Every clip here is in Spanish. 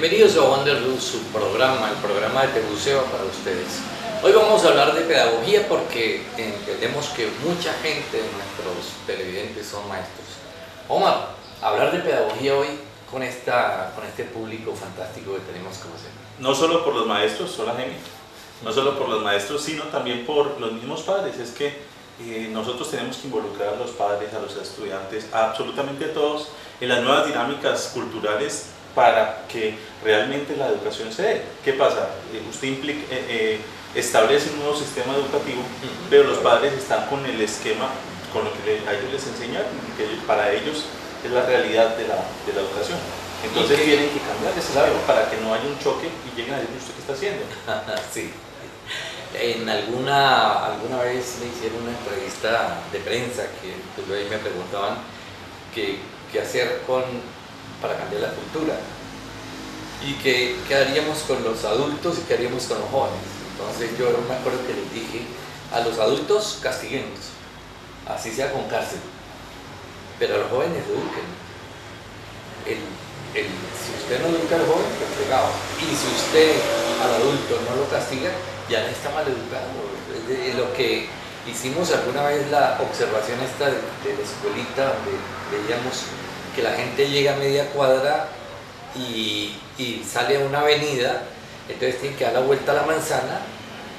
Bienvenidos a Wanderlust, su programa, el programa de Tebuceo para ustedes. Hoy vamos a hablar de pedagogía porque entendemos que mucha gente de nuestros televidentes son maestros. Omar, hablar de pedagogía hoy con este público fantástico que tenemos como siempre. No solo por los maestros, hola Jaime, no solo por los maestros, sino también por los mismos padres. Es que nosotros tenemos que involucrar a los padres, a los estudiantes, a absolutamente a todos en las nuevas dinámicas culturales para que realmente la educación se dé. ¿Qué pasa? Usted establece un nuevo sistema educativo, pero los padres están con el esquema, con lo que a ellos les enseñaron, que para ellos es la realidad de la educación. Entonces tienen que cambiar ese lado para que no haya un choque y lleguen a decir, ¿usted qué está haciendo? Sí. En alguna vez me hicieron una entrevista de prensa que pues, ahí me preguntaban qué hacer para cambiar la cultura y qué haríamos con los adultos y qué haríamos con los jóvenes. Entonces yo me acuerdo que les dije, a los adultos castiguemos, así sea con cárcel, pero a los jóvenes eduquen. Si usted no educa al joven, pues fregado. Y si usted al adulto no lo castiga, ya no está mal educado. Lo que hicimos alguna vez, la observación esta de la escuelita, donde veíamos que la gente llega a media cuadra y sale a una avenida, entonces tienen que dar la vuelta a la manzana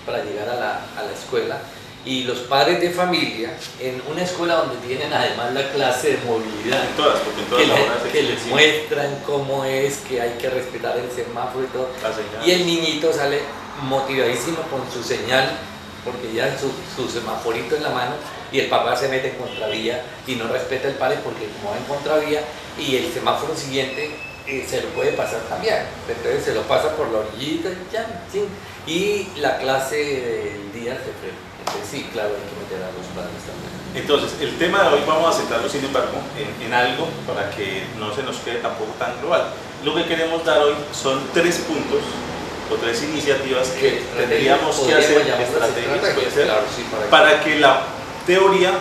para llegar a la escuela. Y los padres de familia, en una escuela donde tienen además la clase de movilidad, que les muestran cómo es que hay que respetar el semáforo y todo, y el niñito sale motivadísimo con su señal, porque ya su semaforito en la mano, y el papá se mete en contravía y no respeta el padre porque como va en contravía y el semáforo siguiente se lo puede pasar también, entonces se lo pasa por la orillita y ya, ¿sí? Y la clase del día se frena. Entonces sí, claro, hay que meter a los padres también. Entonces, el tema de hoy vamos a centrarlo, sin embargo, en algo para que no se nos quede tampoco tan global. Lo que queremos dar hoy son 3 puntos o 3 iniciativas que tendríamos que hacer, estrategias, para que la teoría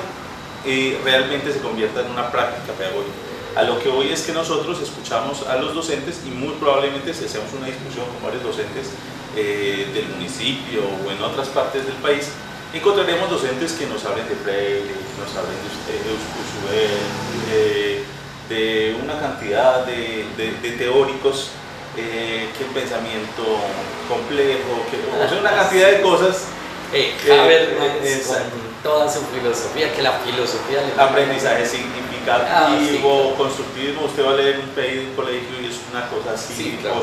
realmente se convierta en una práctica pedagógica. A lo que hoy es que nosotros escuchamos a los docentes y muy probablemente si hacemos una discusión con varios docentes del municipio o en otras partes del país, encontraremos docentes que nos hablen de Freire, que nos hablen de Ursula, de una cantidad de teóricos, que el pensamiento complejo, o sea, una cantidad de cosas. Habermas con toda su filosofía, que la filosofía le aprendizaje significativo, sí, constructivismo. Usted va a leer un PEI de un colegio y es una cosa así, sí, claro,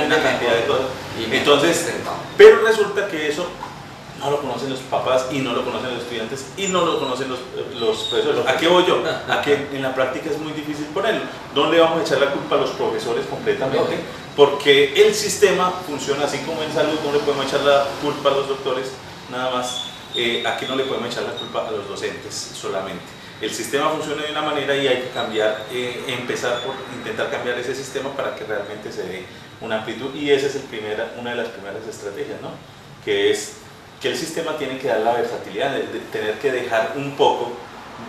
una cantidad de cosas. Entonces, pero resulta que eso no lo conocen los papás y no lo conocen los estudiantes y no lo conocen los profesores. ¿A qué voy yo? A que en la práctica es muy difícil ponerlo. ¿Dónde vamos a echar la culpa a los profesores completamente? Porque el sistema funciona así como en salud, no le podemos echar la culpa a los doctores, nada más. Aquí no le podemos echar la culpa a los docentes solamente. El sistema funciona de una manera y hay que cambiar, empezar por intentar cambiar ese sistema para que realmente se dé una amplitud, y esa es una de las primeras estrategias, ¿no? Que es que el sistema tiene que dar la versatilidad, de tener que dejar un poco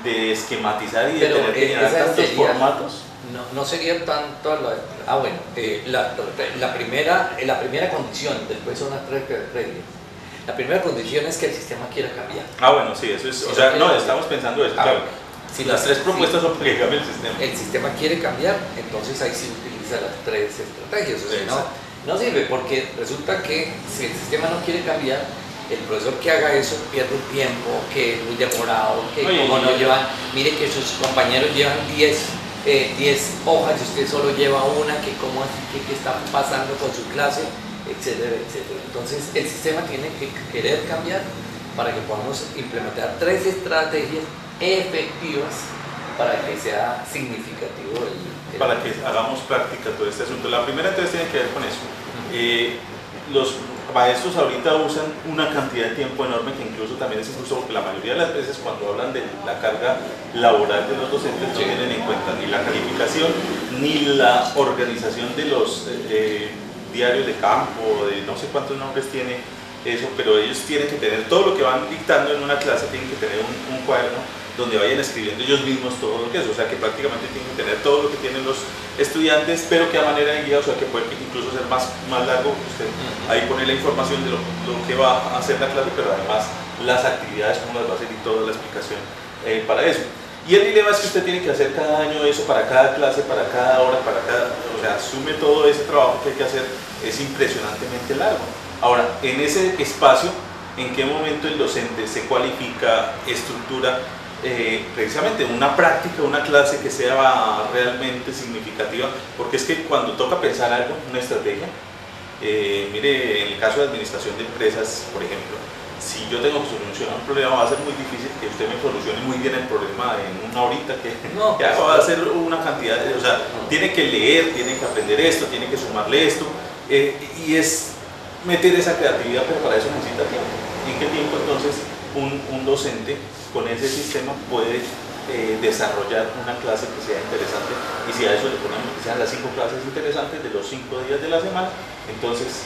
de esquematizar y de tener que llenar tantos formatos. No sería tanto la primera condición, después son las 3 reglas. La primera condición es que el sistema quiera cambiar. Bueno, sí, eso es, o sea, no, estamos pensando eso, claro. Si las 3 propuestas son para que cambie el sistema. El sistema quiere cambiar, entonces ahí se utiliza las 3 estrategias, o sea, no sirve, porque resulta que si el sistema no quiere cambiar, el profesor que haga eso pierde el tiempo, que es muy demorado, que como no llevan, mire que sus compañeros llevan 10 hojas y usted solo lleva una, que cómo así, que está pasando con su clase, etcétera, etcétera. Entonces el sistema tiene que querer cambiar para que podamos implementar 3 estrategias efectivas para que sea significativo para que hagamos práctica todo este asunto. La primera entonces tiene que ver con eso. Los maestros ahorita usan una cantidad de tiempo enorme que incluso también es injusto, porque la mayoría de las veces cuando hablan de la carga laboral de los docentes no tienen en cuenta ni la calificación ni la organización de los diarios de campo, de no sé cuántos nombres tiene eso, pero ellos tienen que tener todo lo que van dictando en una clase, tienen que tener un cuaderno donde vayan escribiendo ellos mismos todo lo que es, o sea que prácticamente tienen que tener todo lo que tienen los estudiantes, pero que a manera de guía, o sea que puede incluso ser más largo, usted ahí pone la información de lo que va a hacer la clase, pero además las actividades, cómo las va a hacer y toda la explicación para eso. Y el dilema es que usted tiene que hacer cada año eso para cada clase, para cada hora, o sea, asume todo ese trabajo que hay que hacer, es impresionantemente largo. Ahora, en ese espacio, ¿en qué momento el docente se cualifica, estructura precisamente una práctica, una clase que sea realmente significativa? Porque es que cuando toca pensar algo, una estrategia, mire, en el caso de administración de empresas, por ejemplo, si yo tengo que solucionar un problema, va a ser muy difícil que usted me solucione muy bien el problema en una horita, que va a ser una cantidad o sea, tiene que leer, tiene que aprender esto, tiene que sumarle esto, y es meter esa creatividad, pero para eso necesita tiempo. ¿Y en qué tiempo entonces un docente con ese sistema puede desarrollar una clase que sea interesante? Y si a eso le ponemos que sean las 5 clases interesantes de los 5 días de la semana, entonces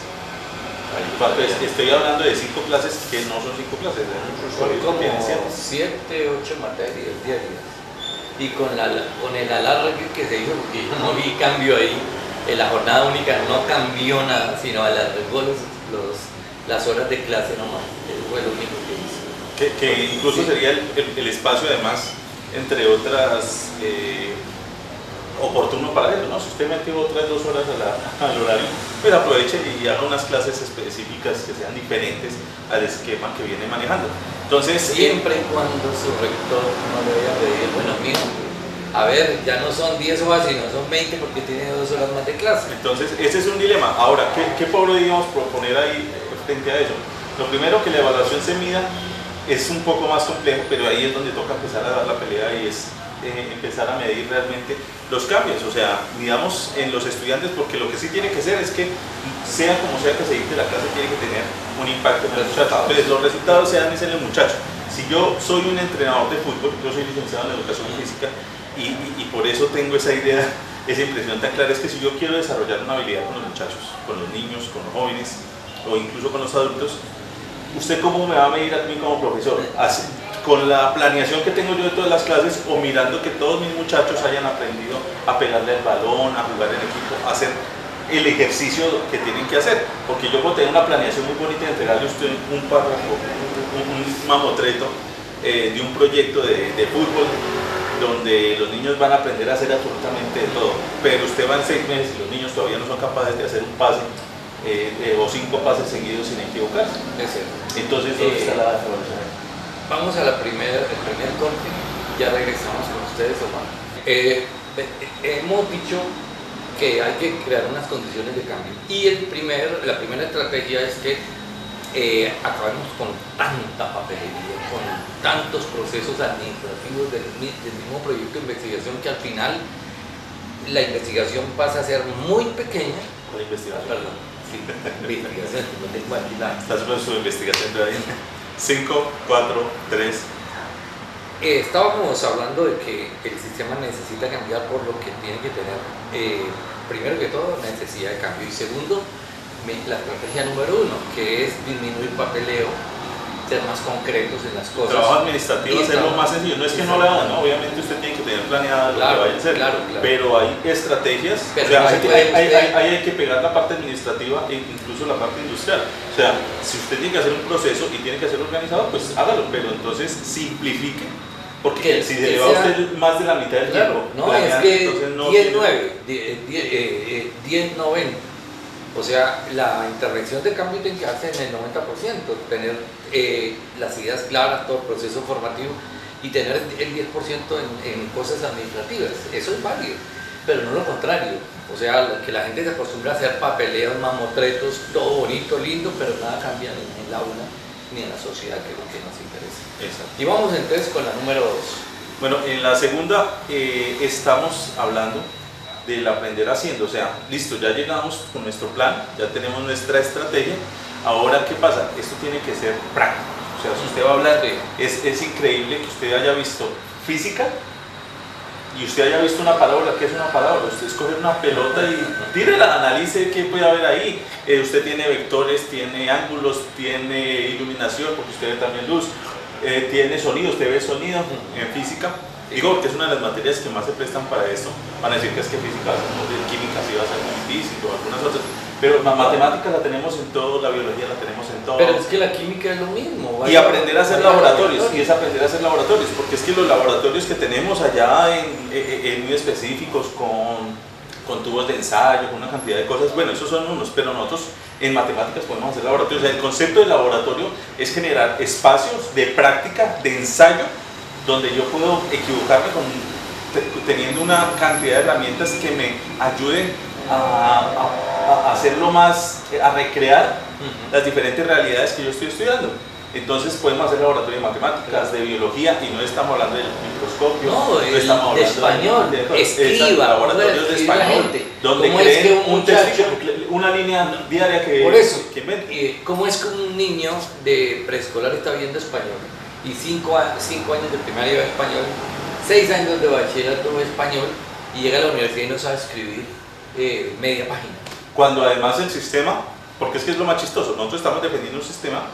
estoy hablando de 5 clases que no son 5 clases, son como 7, 8 materias diarias. Y con el alargue que se hizo, porque yo no vi cambio ahí, en la jornada única no cambió nada, sino alargó las horas de clase nomás. Eso fue lo único que hizo. Que incluso sería el espacio, además, entre otras, oportuno para eso, ¿no? Si usted metió otras 2 horas al horario, pues aproveche y haga unas clases específicas que sean diferentes al esquema que viene manejando. Entonces, siempre y cuando su rector no le vaya a pedir, bueno, mijo, a ver, ya no son 10 horas, sino son 20 porque tiene 2 horas más de clase. Entonces, ese es un dilema. Ahora, ¿qué podríamos proponer ahí frente a eso? Lo primero, que la evaluación se mida, es un poco más complejo, pero ahí es donde toca empezar a dar la pelea, y es empezar a medir realmente los cambios, o sea, midamos en los estudiantes, porque lo que sí tiene que ser es que, sea como sea que se dicte la clase, tiene que tener un impacto en el muchacho. Entonces, los resultados se dan en el muchacho. Si yo soy un entrenador de fútbol, yo soy licenciado en educación física, y por eso tengo esa idea, esa impresión tan clara, es que si yo quiero desarrollar una habilidad con los muchachos, con los niños, con los jóvenes, o incluso con los adultos, ¿usted cómo me va a medir a mí como profesor? Así, con la planeación que tengo yo de todas las clases, o mirando que todos mis muchachos hayan aprendido a pegarle el balón, a jugar en equipo, a hacer el ejercicio que tienen que hacer. Porque yo puedo tener una planeación muy bonita de entregarle a usted un párrafo, un mamotreto de un proyecto de fútbol, donde los niños van a aprender a hacer absolutamente de todo, pero usted va en 6 meses y los niños todavía no son capaces de hacer un pase o 5 pases seguidos sin equivocarse. Es cierto. Entonces, ¿dónde está la evaluación? Vamos a el primer corte, ya regresamos con ustedes, Omar. Hemos dicho que hay que crear unas condiciones de cambio, y la primera estrategia es que acabemos con tanta papelería, con tantos procesos administrativos del mismo proyecto de investigación, que al final la investigación pasa a ser muy pequeña. ¿Cuál investigación? Perdón, sí, investigación, no tengo aquí la... Estás con su investigación de ahí. 5, 4, 3. Estábamos hablando de que el sistema necesita cambiar por lo que tiene que tener, primero que todo, necesidad de cambio, y segundo, la estrategia número 1, que es disminuir papeleo, ser más concretos en las cosas. Trabajo administrativo, hacerlo más sencillo. No es que no lo hagan, ¿no? Obviamente usted tiene que tener planeado lo que vaya a hacer, pero hay estrategias, o sea, hay que pegar la parte administrativa e incluso la parte industrial. O sea, si usted tiene que hacer un proceso y tiene que hacerlo organizado, pues hágalo, pero entonces simplifique, porque si se le va a usted más de la mitad del tiempo, no, es que 10-90. O sea, la intervención de cambio tiene que hacer en el 90%, tener las ideas claras, todo el proceso formativo, y tener el 10% en cosas administrativas. Eso es válido, pero no lo contrario. O sea, que la gente se acostumbra a hacer papeleos, mamotretos, todo bonito, lindo, pero nada cambia en la aula ni en la sociedad, que es lo que nos interesa. Exacto. Y vamos entonces con la número 2. Bueno, en la segunda estamos hablando del aprender haciendo, o sea, listo, ya llegamos con nuestro plan, ya tenemos nuestra estrategia. Ahora, ¿qué pasa? Esto tiene que ser práctico. O sea, si usted va a hablar es increíble que usted haya visto física y usted haya visto una parábola. ¿Qué es una parábola? Usted escoge una pelota y tírela, analice qué puede haber ahí. Usted tiene vectores, tiene ángulos, tiene iluminación, porque usted ve también luz. tiene sonido, usted ve sonido en física. Digo que es una de las materias que más se prestan para esto. Van a decir que es que física va a ser muy química, sí va a ser muy difícil o algunas otras. Pero la matemática la tenemos en todo, la biología la tenemos en todo. Pero es que la química es lo mismo. Y aprender a hacer laboratorios, y es aprender a hacer laboratorios, porque es que los laboratorios que tenemos allá en muy específicos, con tubos de ensayo, con una cantidad de cosas, bueno, esos son unos, pero nosotros en matemáticas podemos hacer laboratorios. O sea, el concepto de laboratorio es generar espacios de práctica, de ensayo, donde yo puedo equivocarme teniendo una cantidad de herramientas que me ayuden a hacerlo más, a recrear las diferentes realidades que yo estoy estudiando. Entonces podemos hacer laboratorios de matemáticas, de biología, y no estamos hablando del microscopio, no estamos hablando de español, escriba, laboratorios de español, donde creen un texto, una línea diaria que por eso, inventen. ¿Cómo es que un niño de preescolar está viendo español? Y 5 años de primaria ve español, 6 años de bachillerato ve español, y llega a la universidad y no sabe escribir media página. Cuando además el sistema, porque es que es lo más chistoso, nosotros estamos defendiendo un sistema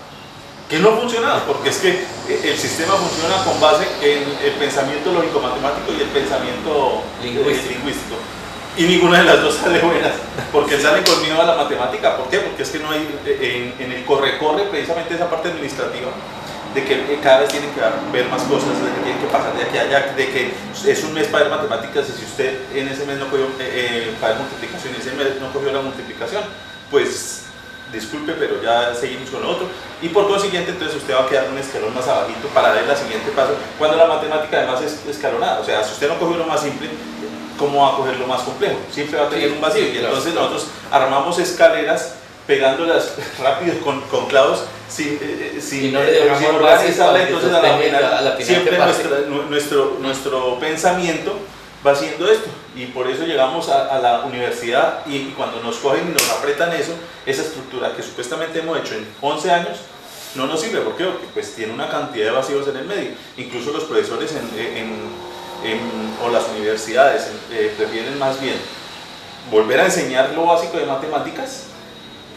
que no funciona, porque es que el sistema funciona con base en el pensamiento lógico-matemático y el pensamiento lingüístico. Y ninguna de las dos sale buenas, porque salen con miedo a la matemática. ¿Por qué? Porque es que no hay, en el corre-corre, precisamente esa parte administrativa, de que cada vez tienen que ver más cosas, de que tienen que pasar de aquí a allá, de que es un mes para ver matemáticas, y si usted en ese mes no cogió para ver multiplicación, y ese mes no cogió la multiplicación, pues disculpe, pero ya seguimos con lo otro, y por consiguiente entonces usted va a quedar un escalón más abajito para ver el siguiente paso, cuando la matemática además es escalonada. O sea, si usted no cogió lo más simple, ¿cómo va a coger lo más complejo? Siempre va a tener un vacío, y entonces nosotros armamos escaleras pegándolas rápido con clavos sin no le dejamos organizarla. Entonces a la final siempre nuestro pensamiento va haciendo esto, y por eso llegamos a la universidad, y cuando nos cogen y nos apretan eso, esa estructura que supuestamente hemos hecho en 11 años no nos sirve. ¿Por qué? Porque pues tiene una cantidad de vacíos en el medio. Incluso los profesores o las universidades prefieren más bien volver a enseñar lo básico de matemáticas,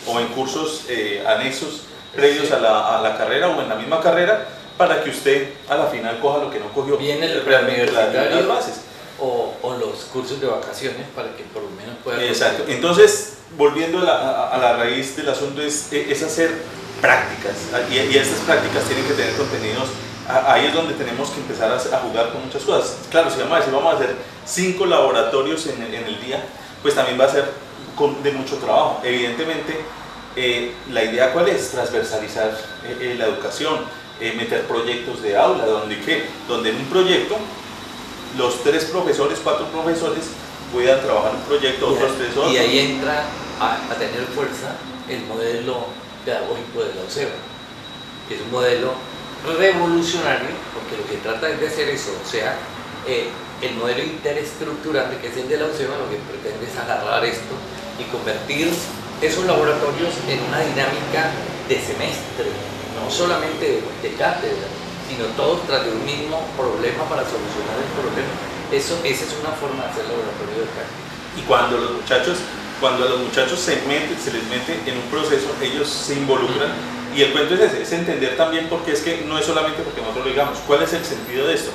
o en cursos anexos previos a la carrera, o en la misma carrera, para que usted a la final coja lo que no cogió. Viene el preuniversitario, las bases, o los cursos de vacaciones, para que por lo menos pueda... Exacto. Entonces, volviendo a la raíz del asunto, es hacer prácticas, y estas prácticas tienen que tener contenidos. Ahí es donde tenemos que empezar a jugar con muchas cosas. Claro, si vamos a hacer 5 laboratorios en el día, pues también va a ser de mucho trabajo. Evidentemente, la idea ¿cuál es? Transversalizar la educación, meter proyectos de aula, donde en un proyecto los 3 profesores, 4 profesores puedan trabajar un proyecto, otros 3 otros. Y ahí entra a tener fuerza el modelo pedagógico de la UCEBA, que es un modelo revolucionario, porque lo que trata es de hacer eso. O sea, el modelo interesestructurante, que es el de la UCEBA, lo que pretende es agarrar esto y convertir esos laboratorios en una dinámica de semestre, no solamente de cátedra, sino todos tras de un mismo problema para solucionar el problema. Esa es una forma de hacer laboratorio de práctica. Y cuando a los muchachos se les mete en un proceso, ellos se involucran. Y el cuento es ese, es entender también, porque es que no es solamente porque nosotros lo digamos, ¿cuál es el sentido de esto?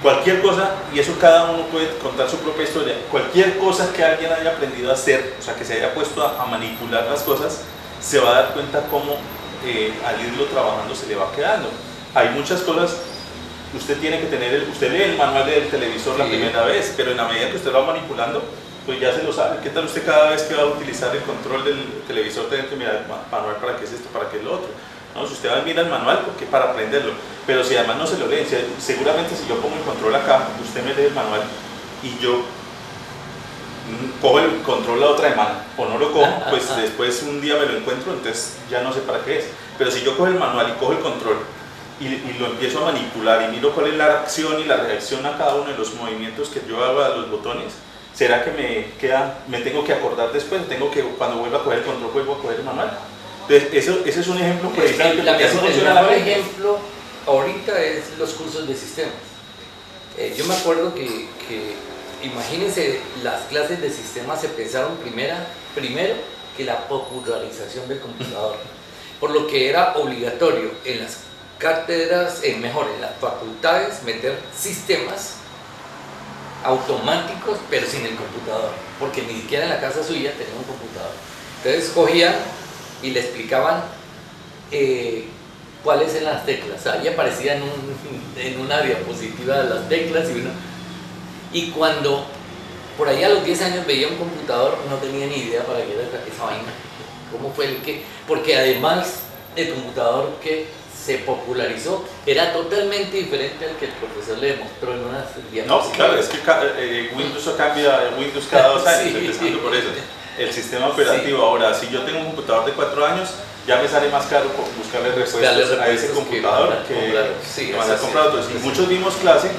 Cualquier cosa, y eso cada uno puede contar su propia historia, cualquier cosa que alguien haya aprendido a hacer, o sea, que se haya puesto a manipular las cosas, se va a dar cuenta cómo al irlo trabajando se le va quedando. Hay muchas cosas, usted tiene que tener, usted lee el manual del televisor la primera vez, pero en la medida que usted lo va manipulando, pues ya se lo sabe. ¿Qué tal usted cada vez que va a utilizar el control del televisor tiene que mirar el manual para qué es esto, para qué es lo otro? No, si usted va a mirar el manual, porque para aprenderlo, pero si además no se lo lee, seguramente si yo pongo el control acá, usted me lee el manual y yo cojo el control la otra semana o no lo cojo, pues después un día me lo encuentro, entonces ya no sé para qué es. Pero si yo cojo el manual y cojo el control y lo empiezo a manipular y miro cuál es la acción y la reacción a cada uno de los movimientos que yo hago a los botones, ¿será que me tengo que acordar después? Cuando vuelva a coger el control, vuelvo a coger el manual. Entonces, ese es un ejemplo precisamente. El mejor ejemplo ahorita es los cursos de sistemas. Yo me acuerdo que imagínense, las clases de sistemas se pensaron primero que la popularización del computador, por lo que era obligatorio en las cátedras, mejor, en las facultades, meter sistemas automáticos, pero sin el computador, porque ni siquiera en la casa suya tenía un computador. Entonces cogían y le explicaban cuáles eran las teclas. Ahí aparecían en una diapositiva las teclas y cuando por ahí a los 10 años veía un computador, no tenía ni idea para qué era esa vaina. ¿Cómo fue el que? Porque además el computador que se popularizó era totalmente diferente al que el profesor le demostró en unas diapositivas. No, claro, es que Windows cambia Windows cada 2 años, sí, empezando por eso. El sistema operativo, sí. Ahora, si yo tengo un computador de 4 años, ya me sale más caro buscarle repuestos a ese computador que van a comprar otros. Y muchos dimos clase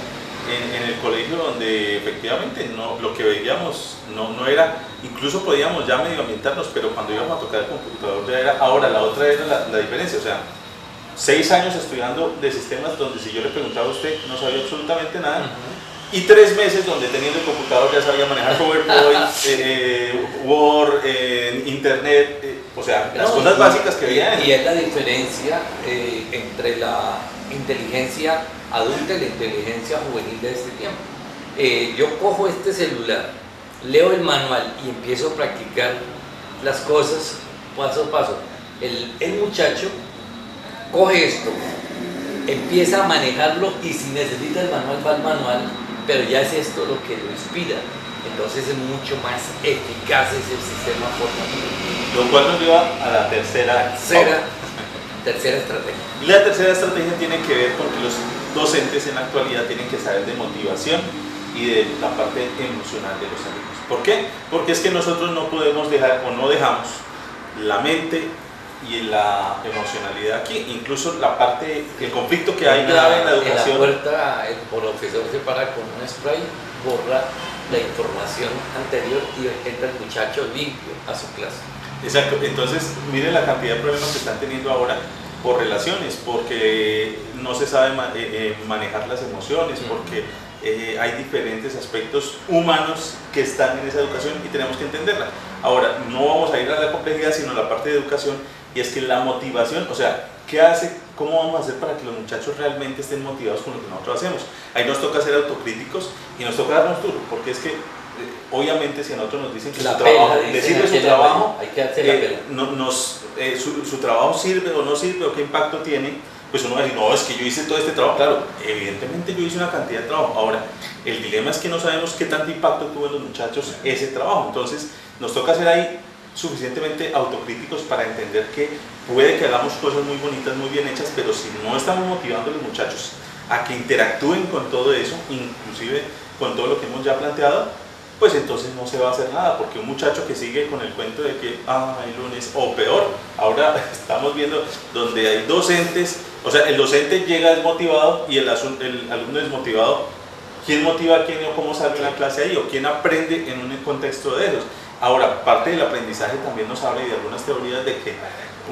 en el colegio donde efectivamente lo que veíamos no era, incluso podíamos ya medio ambientarnos, pero cuando íbamos a tocar el computador ya era. Ahora, la otra era la diferencia, o sea, 6 años estudiando de sistemas donde si yo le preguntaba a usted no sabía absolutamente nada, y 3 meses donde teniendo el computador ya sabía manejar PowerPoint, Word, Internet, o sea, las cosas básicas que veía. Y es la diferencia entre la inteligencia adulta y la inteligencia juvenil de este tiempo. Yo cojo este celular, leo el manual y empiezo a practicar las cosas paso a paso. El muchacho coge esto, empieza a manejarlo y si necesita el manual va al manual, pero ya es esto lo que lo inspira. Entonces es mucho más eficaz ese sistema formativo. Lo cual nos lleva a la tercera estrategia. Y la tercera estrategia tiene que ver con que los docentes en la actualidad tienen que saber de motivación y de la parte emocional de los alumnos. ¿Por qué? Porque es que nosotros no podemos dejar o no dejamos la mente y la emocionalidad aquí, incluso la parte, el conflicto que hay grave en la educación. En la puerta el profesor se para con un spray, borra la información anterior y entra el muchacho limpio a su clase. Exacto, entonces miren la cantidad de problemas que están teniendo ahora por relaciones, porque no se sabe manejar las emociones, porque hay diferentes aspectos humanos que están en esa educación y tenemos que entenderla. Ahora, no vamos a ir a la complejidad, sino a la parte de educación, y es que la motivación, o sea, ¿qué hace? ¿Cómo vamos a hacer para que los muchachos realmente estén motivados con lo que nosotros hacemos? Ahí nos toca ser autocríticos y nos toca darnos duro, porque es que obviamente si a nosotros nos dicen que su trabajo, decirle su trabajo, hay que hacer la su trabajo sirve o no sirve o qué impacto tiene, pues uno va a decir, no, es que yo hice todo este trabajo. Claro, evidentemente yo hice una cantidad de trabajo. Ahora, el dilema es que no sabemos qué tanto impacto tuvo en los muchachos ese trabajo. Entonces, nos toca ser ahí suficientemente autocríticos para entender que puede que hagamos cosas muy bonitas, muy bien hechas, pero si no estamos motivando a los muchachos a que interactúen con todo eso, inclusive con todo lo que hemos ya planteado, pues entonces no se va a hacer nada, porque un muchacho que sigue con el cuento de que hay lunes, o peor, ahora estamos viendo donde hay docentes, o sea, el docente llega desmotivado y el alumno desmotivado. ¿Quién motiva a quién o cómo sale una clase ahí? ¿O quién aprende en un contexto de esos? Ahora, parte del aprendizaje también nos habla de algunas teorías de que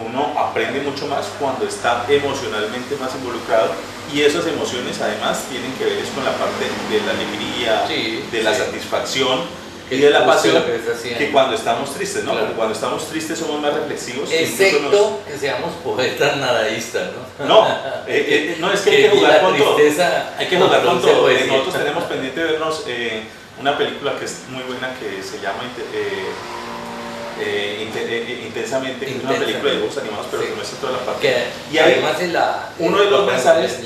uno aprende mucho más cuando está emocionalmente más involucrado, y esas emociones además tienen que ver con la parte de la alegría, de la satisfacción y de la pasión, que cuando estamos tristes, ¿no? Claro. Porque cuando estamos tristes somos más reflexivos. Excepto que seamos poetas nadaístas, ¿no? No, no, es que hay que jugar con todo. Hay que jugar con todo. Nosotros tenemos pendiente de vernos una película que es muy buena que se llama Intensamente, que es una película de dibujos animados, pero que no es en toda la parte. Y además uno de los mensajes.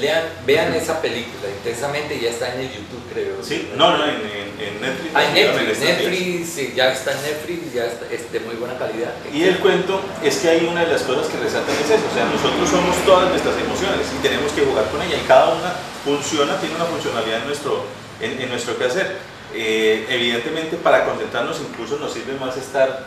Vean esa película, Intensamente, ya está en el YouTube, creo. Sí, no, en Netflix. Netflix, ya está en Netflix, ya es de muy buena calidad. Y el cuento es que hay una de las cosas que resaltan es eso, o sea, nosotros somos todas nuestras emociones y tenemos que jugar con ella, y cada una funciona, tiene una funcionalidad en nuestro quehacer. Evidentemente, para concentrarnos incluso nos sirve más estar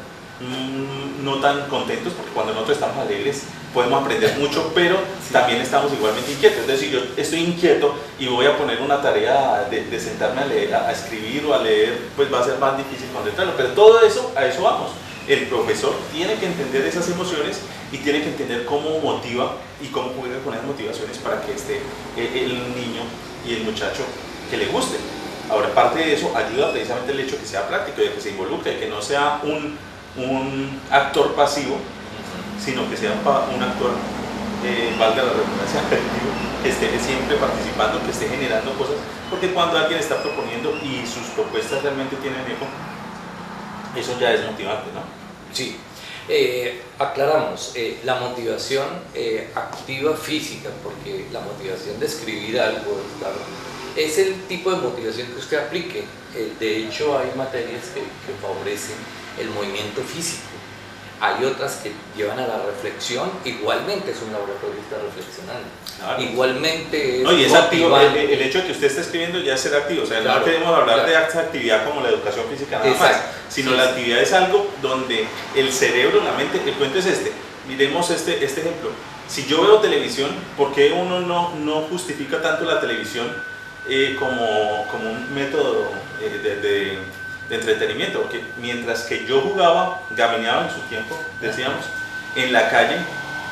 no tan contentos, porque cuando nosotros estamos alegres podemos aprender mucho, pero también estamos igualmente inquietos. Es decir, yo estoy inquieto y voy a poner una tarea de sentarme a leer, a escribir o a leer, pues va a ser más difícil concentrarlo, pero todo eso, a eso vamos. El profesor tiene que entender esas emociones y tiene que entender cómo motiva y cómo juega con esas motivaciones para que esté el niño y el muchacho que le guste. Ahora, parte de eso ayuda precisamente el hecho de que sea práctico, de que se involucre, de que no sea un actor pasivo, sino que sea un actor valga la redundancia, que esté siempre participando, que esté generando cosas, porque cuando alguien está proponiendo y sus propuestas realmente tienen eco, eso ya es motivante, ¿no? Sí. Aclaramos, la motivación activa física, porque la motivación de escribir algo, claro, es el tipo de motivación que usted aplique. De hecho, hay materias que favorecen el movimiento físico. Hay otras que llevan a la reflexión. Igualmente es un laboratorio que está reflexionando. Claro. Igualmente es, no, y es activo. El hecho de que usted esté escribiendo ya es ser activo. O sea, claro, no queremos hablar de esta actividad como la educación física nada más, sino la actividad es algo donde el cerebro, la mente, el cuento es este. Miremos este ejemplo. Si yo veo televisión, ¿por qué uno no justifica tanto la televisión como un método de entretenimiento? Porque mientras que yo jugaba, gamineaba en su tiempo, decíamos, en la calle,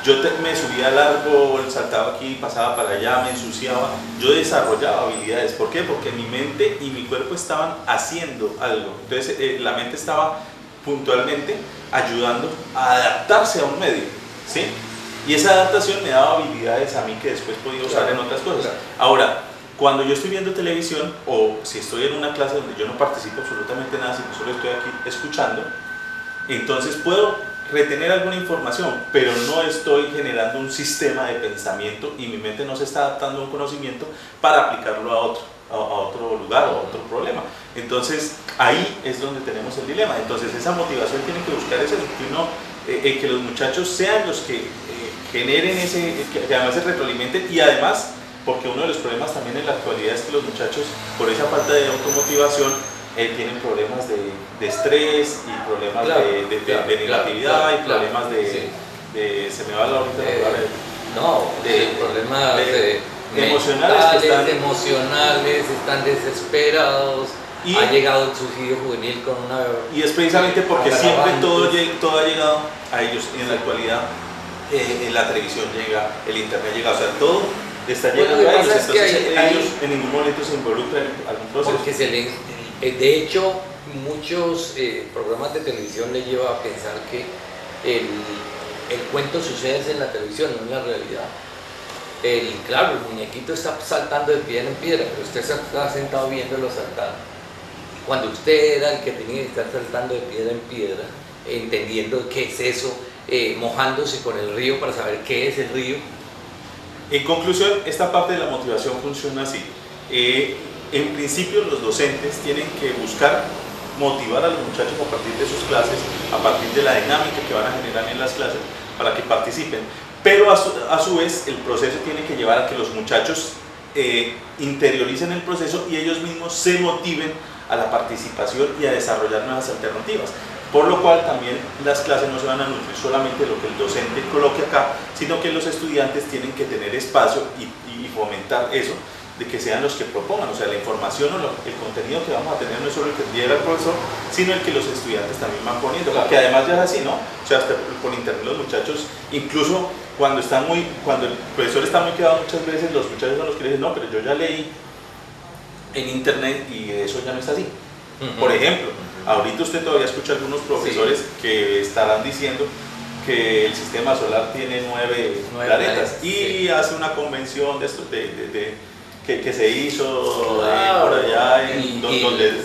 yo me subía al árbol, saltaba aquí, pasaba para allá, me ensuciaba, yo desarrollaba habilidades. ¿Por qué? Porque mi mente y mi cuerpo estaban haciendo algo. Entonces la mente estaba puntualmente ayudando a adaptarse a un medio, ¿sí? Y esa adaptación me daba habilidades a mí que después podía usar en otras cosas. Ahora, cuando yo estoy viendo televisión o si estoy en una clase donde yo no participo absolutamente nada, sino solo estoy aquí escuchando, entonces puedo retener alguna información, pero no estoy generando un sistema de pensamiento y mi mente no se está adaptando a un conocimiento para aplicarlo a otro lugar o a otro problema. Entonces ahí es donde tenemos el dilema. Entonces esa motivación tiene que buscar ese que los muchachos sean los que generen que además se retroalimenten, y además porque uno de los problemas también en la actualidad es que los muchachos, por esa falta de automotivación, tienen problemas de estrés y problemas de negatividad y problemas se me va la ahorita problemas emocionales, están desesperados. Y ha llegado el suicidio juvenil con una... Y es precisamente porque siempre todo ha llegado a ellos. Y en la actualidad la televisión llega, el internet llega, o sea, todo está llegando a ellos. Entonces ellos en ningún momento se involucran en algún proceso. Porque de hecho, muchos programas de televisión les lleva a pensar que el cuento sucede en la televisión, no en la realidad. Claro, el muñequito está saltando de piedra en piedra, pero usted está sentado viéndolo saltar. Cuando usted era el que tenía que estar saltando de piedra en piedra, entendiendo qué es eso, mojándose con el río para saber qué es el río. En conclusión, esta parte de la motivación funciona así. En principio, los docentes tienen que buscar motivar a los muchachos a partir de sus clases, a partir de la dinámica que van a generar en las clases, para que participen. Pero a su vez, el proceso tiene que llevar a que los muchachos interioricen el proceso y ellos mismos se motiven a la participación y a desarrollar nuevas alternativas. Por lo cual también las clases no se van a nutrir solamente de lo que el docente coloque acá, sino que los estudiantes tienen que tener espacio y fomentar eso, de que sean los que propongan. O sea, la información o el contenido que vamos a tener no es solo el que diera el profesor, sino el que los estudiantes también van poniendo, porque además ya es así, ¿no? O sea, hasta por internet los muchachos, incluso cuando el profesor está muy quedado, muchas veces los muchachos son los que dicen, no, pero yo ya leí en internet y eso ya no es así. Por ejemplo, ahorita usted todavía escucha algunos profesores que estarán diciendo que el sistema solar tiene 9 planetas y hace una convención que se hizo por allá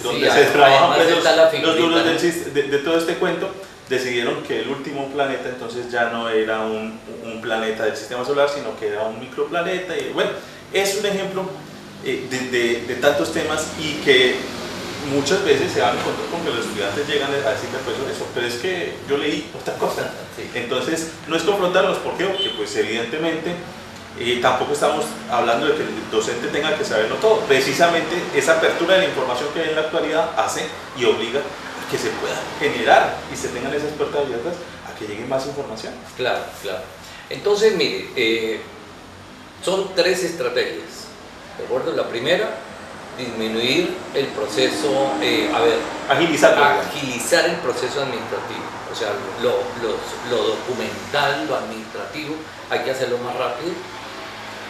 donde se trabajan los duros de todo este cuento. Decidieron que el último planeta entonces ya no era un planeta del sistema solar, sino que era un microplaneta. Y bueno, es un ejemplo de tantos temas, y que muchas veces se van a encontrar con que los estudiantes llegan a decirle al profesor eso, pero es que yo leí otra cosa. Entonces no es confrontarlos. ¿Por qué? Porque pues evidentemente tampoco estamos hablando de que el docente tenga que saberlo todo. Precisamente esa apertura de la información que hay en la actualidad hace y obliga a que se pueda generar y se tengan esas puertas abiertas a que llegue más información. Claro, claro. Entonces, mire, son 3 estrategias, ¿de acuerdo? La primera, disminuir el proceso, agilizar el proceso administrativo. O sea, lo documental, lo administrativo, hay que hacerlo más rápido.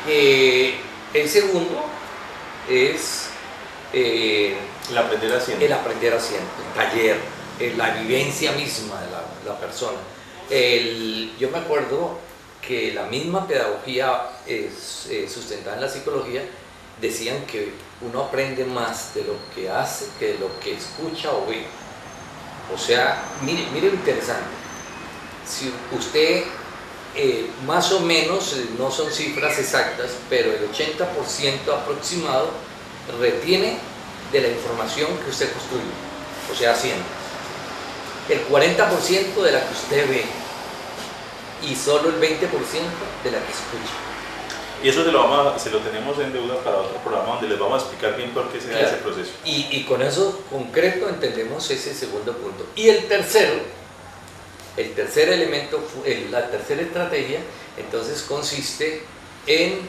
El segundo es el aprender haciendo. El taller, la vivencia misma de la persona. Yo me acuerdo que la misma pedagogía sustentada en la psicología decían que uno aprende más de lo que hace que de lo que escucha o ve. O sea, mire lo interesante. Si usted, más o menos, no son cifras exactas, pero el 80% aproximado retiene de la información que usted construye, o sea, haciendo. El 40% de la que usted ve y solo el 20% de la que escucha. Y eso se lo tenemos en deuda para otro programa donde les vamos a explicar bien por qué se da ese proceso. Y con eso concreto entendemos ese segundo punto. Y el tercer elemento, la tercera estrategia, entonces consiste en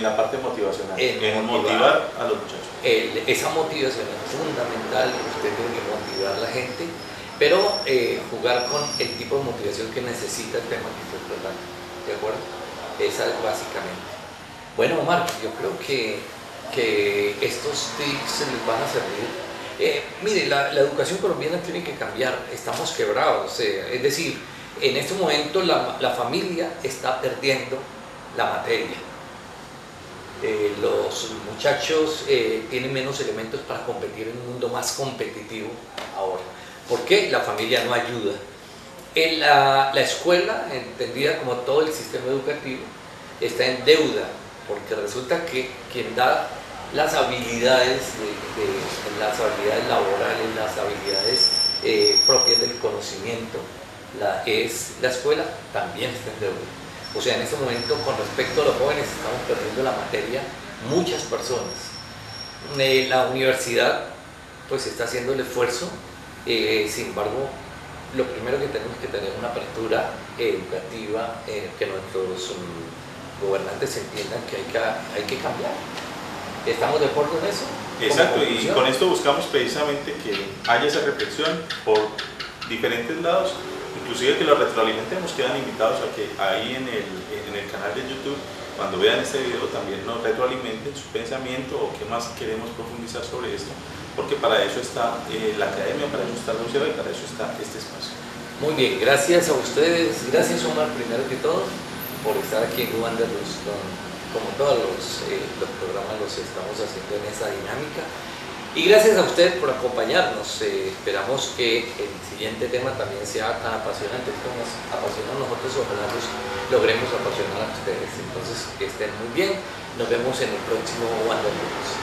la parte motivacional, en motivar a los muchachos. Esa motivación es fundamental, usted tiene que motivar a la gente, pero jugar con el tipo de motivación que necesita el tema que estoy tratando, ¿de acuerdo? Esa es básicamente. Bueno, Omar, yo creo que estos tips les van a servir. Mire, la educación colombiana tiene que cambiar, estamos quebrados, es decir, en este momento la familia está perdiendo la materia. Los muchachos tienen menos elementos para competir en un mundo más competitivo ahora. ¿Por qué? La familia no ayuda. En la escuela, entendida como todo el sistema educativo, está en deuda, porque resulta que quien da las habilidades, las habilidades laborales, las habilidades propias del conocimiento, es la escuela, también está en deuda. O sea, en este momento, con respecto a los jóvenes, estamos perdiendo la materia muchas personas. La universidad, pues, está haciendo el esfuerzo, sin embargo, lo primero que tenemos que tener una apertura educativa, que nuestros gobernantes entiendan que hay que cambiar. ¿Estamos de acuerdo en eso? Exacto, y con esto buscamos precisamente que haya esa reflexión por diferentes lados, inclusive que lo retroalimentemos. Quedan invitados a que ahí en el canal de YouTube, cuando vean este video, también nos retroalimenten su pensamiento o qué más queremos profundizar sobre esto, porque para eso está la academia, para eso está la UCEBA y para eso está este espacio. Muy bien, gracias a ustedes, gracias Omar primero que todo por estar aquí en Wanderlust. Como todos los programas los estamos haciendo en esa dinámica, y gracias a usted por acompañarnos. Esperamos que el siguiente tema también sea tan apasionante como nos apasiona a nosotros. Ojalá los logremos apasionar a ustedes. Entonces, que estén muy bien, nos vemos en el próximo Wanderlust.